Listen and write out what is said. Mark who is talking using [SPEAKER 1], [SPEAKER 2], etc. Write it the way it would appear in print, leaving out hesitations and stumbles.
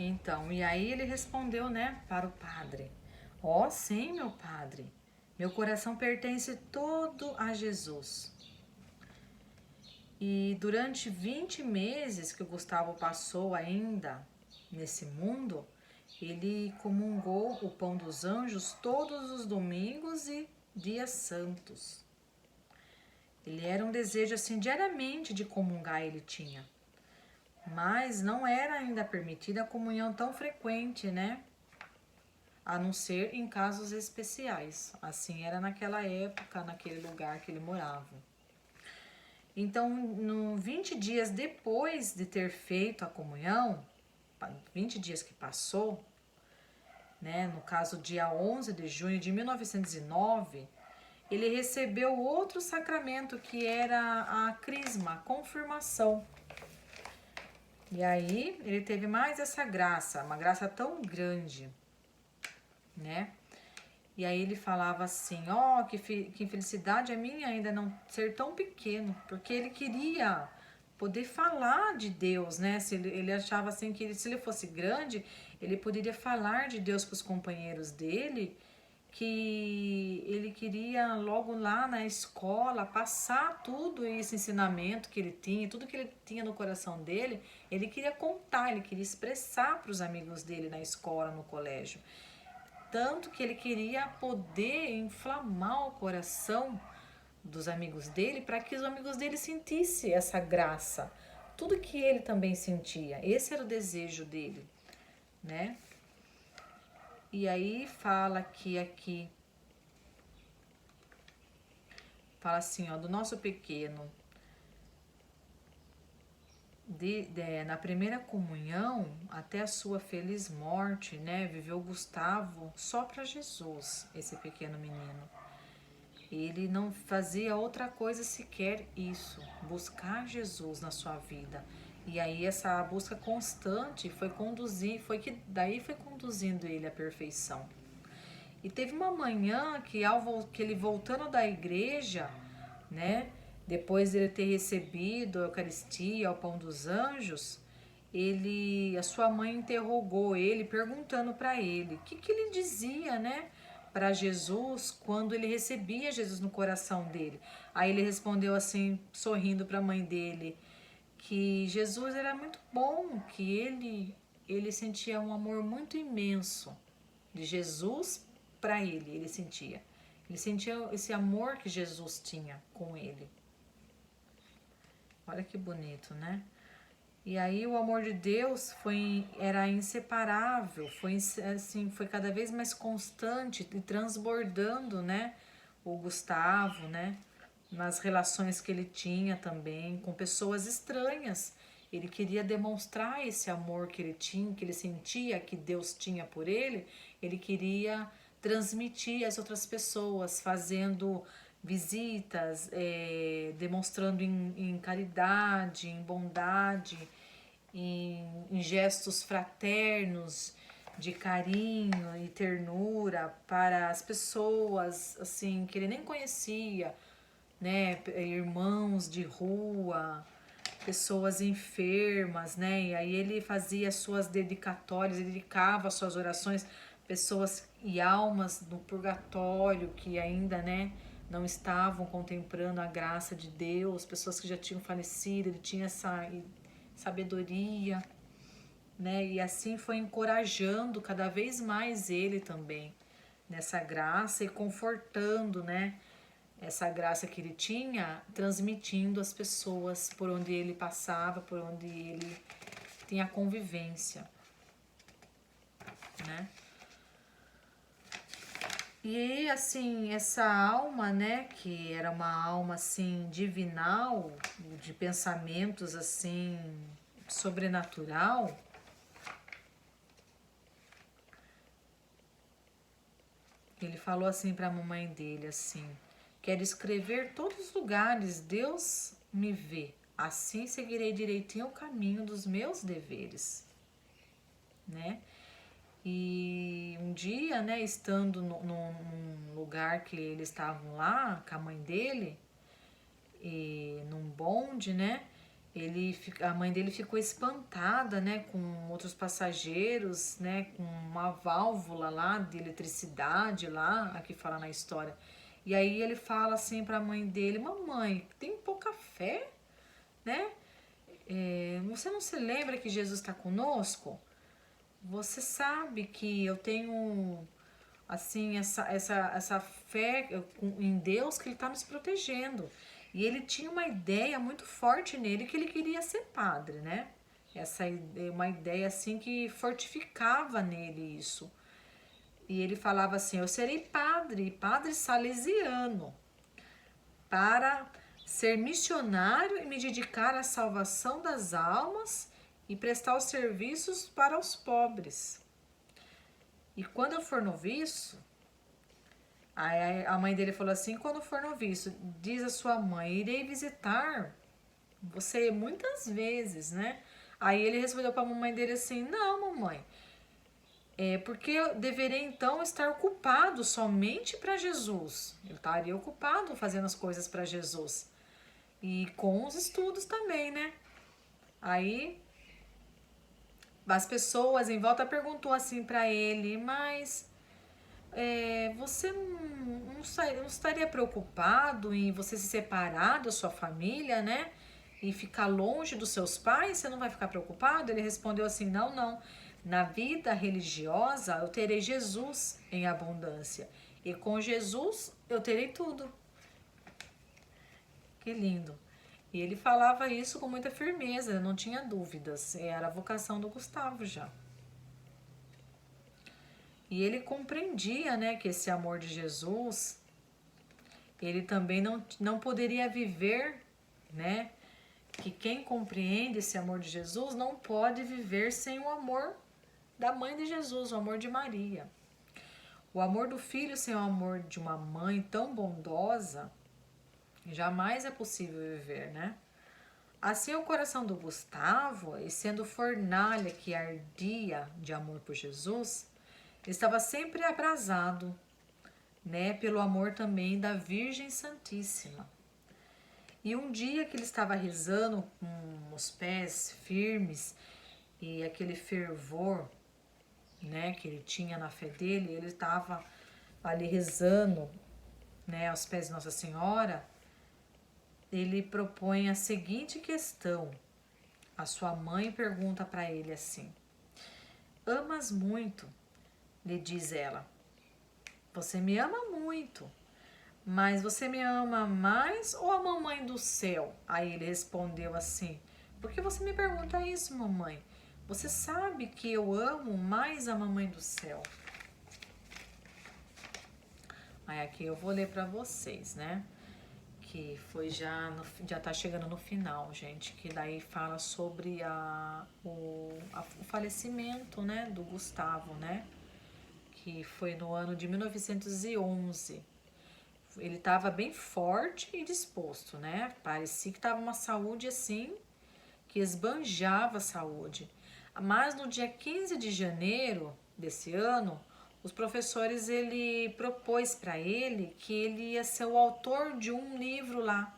[SPEAKER 1] Então, e aí ele respondeu, né, para o padre: Ó, sim, meu padre, meu coração pertence todo a Jesus. E durante 20 meses que o Gustavo passou ainda nesse mundo, ele comungou o pão dos anjos todos os domingos e dias santos. Ele era um desejo assim diariamente de comungar, ele tinha. Mas não era ainda permitida a comunhão tão frequente, né? A não ser em casos especiais. Assim era naquela época, naquele lugar que ele morava. Então, 20 dias depois de ter feito a comunhão, 20 dias que passou, né, no caso dia 11 de junho de 1909, ele recebeu outro sacramento que era a crisma, a confirmação. E aí ele teve mais essa graça, uma graça tão grande, né? E aí ele falava assim, ó, que infelicidade a minha ainda não ser tão pequeno, porque ele queria poder falar de Deus, né? Se ele achava assim que se ele fosse grande, ele poderia falar de Deus para os companheiros dele, que ele queria logo lá na escola passar tudo esse ensinamento que ele tinha, tudo que ele tinha no coração dele, ele queria contar, ele queria expressar para os amigos dele na escola, no colégio. Tanto que ele queria poder inflamar o coração dos amigos dele para que os amigos dele sentissem essa graça. Tudo que ele também sentia. Esse era o desejo dele, né? E aí fala que aqui, fala assim, ó, do nosso pequeno, na primeira comunhão, até a sua feliz morte, né? Viveu Gustavo só para Jesus, esse pequeno menino. Ele não fazia outra coisa sequer isso, buscar Jesus na sua vida. E aí essa busca constante foi conduzindo ele à perfeição. E teve uma manhã que ele voltando da igreja, né, depois de ele ter recebido a Eucaristia, o pão dos anjos, a sua mãe interrogou ele, perguntando para ele o que ele dizia, né, para Jesus quando ele recebia Jesus no coração dele. Aí ele respondeu assim, sorrindo para a mãe dele, que Jesus era muito bom, que ele sentia um amor muito imenso de Jesus para ele, ele sentia. Ele sentia esse amor que Jesus tinha com ele. Olha que bonito, né? E aí o amor de Deus era inseparável, foi cada vez mais constante e transbordando, né, o Gustavo, né, nas relações que ele tinha também com pessoas estranhas. Ele queria demonstrar esse amor que ele tinha, que ele sentia que Deus tinha por ele, ele queria transmitir às outras pessoas, fazendo visitas, demonstrando em caridade, em bondade, em gestos fraternos, de carinho e ternura para as pessoas assim que ele nem conhecia, né, irmãos de rua, pessoas enfermas, né? E aí ele fazia suas dedicatórias, ele dedicava suas orações, pessoas e almas no purgatório que ainda, né, não estavam contemplando a graça de Deus, pessoas que já tinham falecido, ele tinha essa sabedoria, né? E assim foi encorajando cada vez mais ele também nessa graça e confortando, né? Essa graça que ele tinha, transmitindo às pessoas por onde ele passava, por onde ele tinha convivência, né? E assim, essa alma, né, que era uma alma assim divinal, de pensamentos assim sobrenatural, ele falou assim para a mamãe dele assim: "Quero escrever todos os lugares, Deus me vê. Assim seguirei direitinho o caminho dos meus deveres", né? E um dia, né, estando num lugar que eles estavam lá com a mãe dele, e num bonde, né? A mãe dele ficou espantada, né, com outros passageiros, né, com uma válvula lá de eletricidade lá, aqui fala na história. E aí ele fala assim para a mãe dele: mamãe, tem pouca fé, né? Você não se lembra que Jesus está conosco? Você sabe que eu tenho assim essa fé em Deus, que ele está nos protegendo. E ele tinha uma ideia muito forte nele que ele queria ser padre, né? Uma ideia assim que fortificava nele isso. E ele falava assim: eu serei padre, padre salesiano, para ser missionário e me dedicar à salvação das almas e prestar os serviços para os pobres. E quando eu for noviço, aí a mãe dele falou assim: quando for noviço, diz a sua mãe, irei visitar você muitas vezes, né? Aí ele respondeu para a mamãe dele assim: não, mamãe, porque eu deveria então estar ocupado somente para Jesus. Eu estaria ocupado fazendo as coisas para Jesus. E com os estudos também, né? Aí as pessoas em volta perguntou assim para ele: mas você não estaria preocupado em você se separar da sua família, né? E ficar longe dos seus pais? Você não vai ficar preocupado? Ele respondeu assim: não, não. Na vida religiosa eu terei Jesus em abundância. E com Jesus eu terei tudo. Que lindo. E ele falava isso com muita firmeza, não tinha dúvidas. Era a vocação do Gustavo já. E ele compreendia, né, que esse amor de Jesus, ele também não poderia viver, né? Que quem compreende esse amor de Jesus não pode viver sem o amor da mãe de Jesus, o amor de Maria. O amor do filho sem o amor de uma mãe tão bondosa, jamais é possível viver, né? Assim, o coração do Gustavo, e sendo fornalha que ardia de amor por Jesus, estava sempre abrasado, né, pelo amor também da Virgem Santíssima. E um dia que ele estava rezando com os pés firmes e aquele fervor, né, que ele tinha na fé dele, ele estava ali rezando, né, aos pés de Nossa Senhora. Ele propõe a seguinte questão. A sua mãe pergunta para ele assim: amas muito? Lhe diz ela. Você me ama muito, mas você me ama mais ou a mamãe do céu? Aí ele respondeu assim: por que você me pergunta isso, mamãe? Você sabe que eu amo mais a mamãe do céu. Aí aqui eu vou ler para vocês, né? Que foi já tá chegando no final, gente, que daí fala sobre o falecimento, né, do Gustavo, né, que foi no ano de 1911. Ele estava bem forte e disposto, né, parecia que estava uma saúde assim, que esbanjava a saúde. Mas no dia 15 de janeiro desse ano, os professores, ele propôs para ele que ele ia ser o autor de um livro lá,